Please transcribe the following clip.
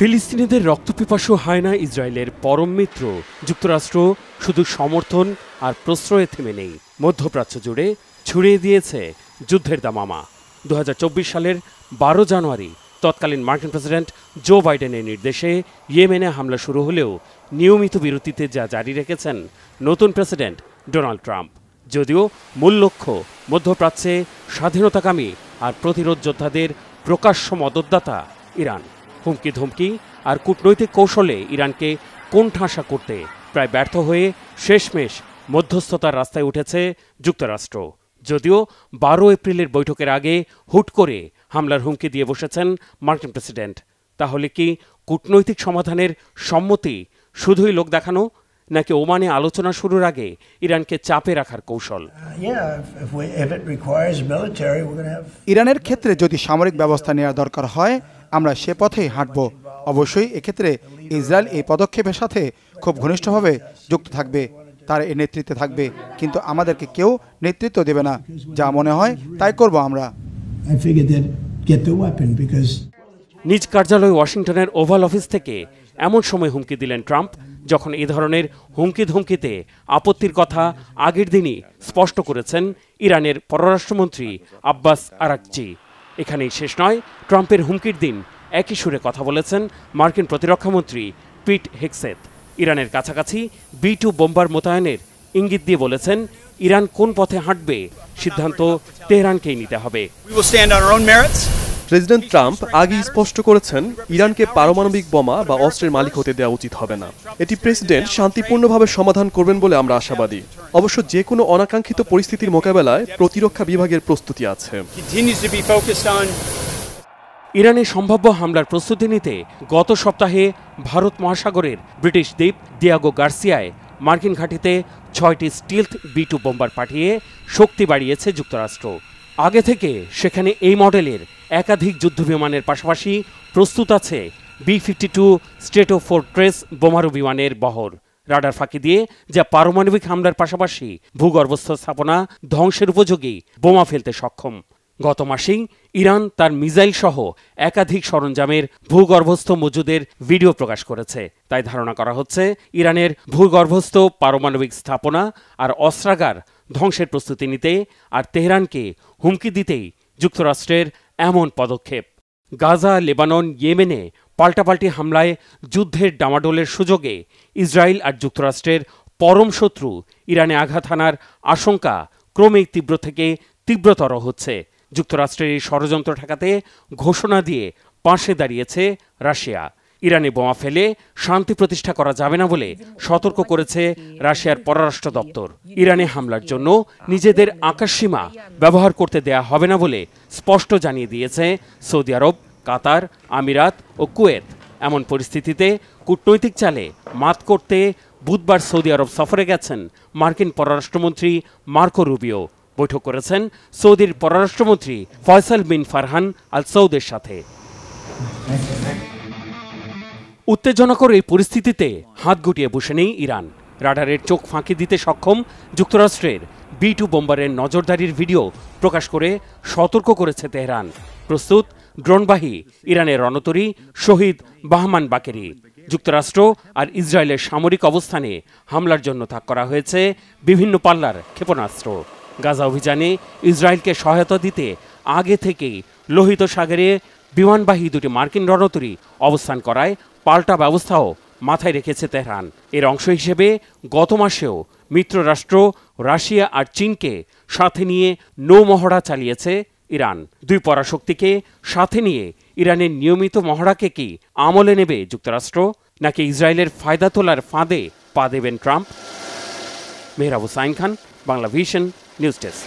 ফিলিস্তিনিদের রক্তপিপাসু হয় না ইসরায়েলের পরম মিত্র যুক্তরাষ্ট্র শুধু সমর্থন আর প্রশ্রয়ে থেমে নেই, মধ্যপ্রাচ্য জুড়ে ছড়িয়ে দিয়েছে যুদ্ধের দামামা। 2024 সালের 12 জানুয়ারি তৎকালীন মার্কিন প্রেসিডেন্ট জো বাইডেনের নির্দেশে ইয়েমেনে হামলা শুরু হলেও নিয়মিত বিরতিতে যা জারি রেখেছেন নতুন প্রেসিডেন্ট ডোনাল্ড ট্রাম্প। যদিও মূল লক্ষ্য মধ্যপ্রাচ্যে স্বাধীনতাকামী আর প্রতিরোধ যোদ্ধাদের প্রকাশ্য মদতদাতা ইরান। হুমকি ধমকি আর কূটনৈতিক কৌশলে ইরানকে কোণঠাসা করতে প্রায় ব্যর্থ হয়ে শেষমেশ মধ্যস্থতার রাস্তায় উঠেছে যুক্তরাষ্ট্র। যদিও 12 এপ্রিলের বৈঠকের আগে হুট করে হামলার হুমকি দিয়ে বসেছেন মার্কিন প্রেসিডেন্ট। তাহলে কি কূটনৈতিক সমাধানের সম্মতি শুধুই লোক দেখানো, নাকি ওমানে আলোচনা শুরুর আগে ইরানকে চাপে রাখার কৌশল? ইরানের ক্ষেত্রে যদি সামরিক ব্যবস্থা নেওয়ার দরকার হয়, আমরা সে পথেই হাঁটব। অবশ্যই এক্ষেত্রে ইসরায়েল এই পদক্ষেপের সাথে খুব ঘনিষ্ঠভাবে যুক্ত থাকবে, তার এই নেতৃত্বে থাকবে, কিন্তু আমাদেরকে কেউ নেতৃত্ব দেবে না। যা মনে হয় তাই করব আমরা। নিজ কার্যালয় ওয়াশিংটনের ওভাল অফিস থেকে এমন সময় হুমকি দিলেন ট্রাম্প, যখন এ ধরনের হুমকি ধমকিতে আপত্তির কথা আগের দিনই স্পষ্ট করেছেন ইরানের পররাষ্ট্রমন্ত্রী আব্বাস আরাকচি। এখানেই শেষ নয়, ট্রাম্পের হুমকির দিন একই সুরে কথা বলেছেন মার্কিন প্রতিরক্ষামন্ত্রী পিট হেগসেথ। ইরানের কাছাকাছি B-2 বোম্বার মোতায়েনের ইঙ্গিত দিয়ে বলেছেন, ইরান কোন পথে হাঁটবে সিদ্ধান্ত তেহরানকেই নিতে হবে। প্রেসিডেন্ট ট্রাম্প আগেই স্পষ্ট করেছেন, ইরানকে পারমাণবিক বোমা বা অস্ত্রের মালিক হতে দেওয়া উচিত হবে না। এটি প্রেসিডেন্ট শান্তিপূর্ণভাবে সমাধান করবেন বলে আমরা আশাবাদী। অবশ্য যে কোনো অনাকাঙ্ক্ষিত পরিস্থিতির মোকাবেলায় প্রতিরক্ষা বিভাগের প্রস্তুতি আছে। ইরানের সম্ভাব্য হামলার প্রস্তুতি নিতে গত সপ্তাহে ভারত মহাসাগরের ব্রিটিশ দ্বীপ দিয়াগো গার্সিয়ায় মার্কিন ঘাঁটিতে 6টি স্টিলথ B-2 বোম্বার পাঠিয়ে শক্তি বাড়িয়েছে যুক্তরাষ্ট্র। আগে থেকে সেখানে এই মডেলের একাধিক যুদ্ধবিমানের পাশাপাশি প্রস্তুত আছে B-52 স্ট্রেটোফোর্ট্রেস বোমারু বিমানের বহর। রাডার ফাঁকি দিয়ে যা পারমাণবিক হামলার পাশাপাশি ভূগর্ভস্থ স্থাপনা ধ্বংসের উপযোগী বোমা ফেলতে সক্ষম। গত মাসেই ইরান তার মিসাইল সহ একাধিক সরঞ্জামের ভূগর্ভস্থ মজুদের ভিডিও প্রকাশ করেছে। তাই ধারণা করা হচ্ছে, ইরানের ভূগর্ভস্থ পারমাণবিক স্থাপনা আর অস্ত্রাগার ধ্বংসের প্রস্তুতি নিতে আর তেহরানকে হুমকি দিতেই যুক্তরাষ্ট্রের এমন পদক্ষেপ। গাজা, লেবানন, ইয়েমেনে পাল্টাপাল্টি হামলায় যুদ্ধের ডামাডোলের সুযোগে ইসরায়েল আর যুক্তরাষ্ট্রের পরম শত্রু ইরানে আঘাত হানার আশঙ্কা ক্রমেই তীব্র থেকে তীব্রতর হচ্ছে। যুক্তরাষ্ট্রের এই ষড়যন্ত্র ঠেকাতে ঘোষণা দিয়ে পাশে দাঁড়িয়েছে রাশিয়া। ইরানে বোমা ফেলে শান্তি প্রতিষ্ঠা করা যাবে না বলে সতর্ক করেছে রাশিয়ার পররাষ্ট্র দপ্তর। ইরানে হামলার জন্য নিজেদের আকাশসীমা ব্যবহার করতে দেয়া হবে না বলে স্পষ্ট জানিয়ে দিয়েছে সৌদি আরব, কাতার, আমিরাত ও কুয়েত। এমন পরিস্থিতিতে কূটনৈতিক চালে মাত করতে বুধবার সৌদি আরব সফরে গেছেন মার্কিন পররাষ্ট্রমন্ত্রী মার্কো রুবিও। বৈঠক করেছেন সৌদির পররাষ্ট্রমন্ত্রী ফয়সাল বিন ফারহান আল সৌদের সাথে। উত্তেজনাকর এই পরিস্থিতিতে হাত গুটিয়ে বসে নেই ইরান। রাডারের চোখ ফাঁকি দিতে সক্ষম যুক্তরাষ্ট্রের B-2 বোম্বারের নজরদারির ভিডিও প্রকাশ করে সতর্ক করেছে তেহরান। প্রস্তুত ড্রোনবাহী ইরানের রণতরী শহীদ বাহমান বাকেরি। যুক্তরাষ্ট্র আর ইসরায়েলের সামরিক অবস্থানে হামলার জন্য তাক করা হয়েছে বিভিন্ন পাল্লার ক্ষেপণাস্ত্র। গাজা অভিযানে ইসরায়েলকে সহায়তা দিতে আগে থেকেই লোহিত সাগরে বিমানবাহী দুটি মার্কিন রণতরী অবস্থান করায় পাল্টা ব্যবস্থাও মাথায় রেখেছে তেহরান। এর অংশ হিসেবে গত মাসেও মিত্ররাষ্ট্র রাশিয়া আর চীনকে সাথে নিয়ে নৌমহড়া চালিয়েছে ইরান। দুই পরাশক্তিকে সাথে নিয়ে ইরানের নিয়মিত মহড়াকে কি আমলে নেবে যুক্তরাষ্ট্র, নাকি ইসরায়েলের ফায়দা তোলার ফাঁদে পা দেবেন Trump? Mehrab Hussain Khan, Bangla vision news desk.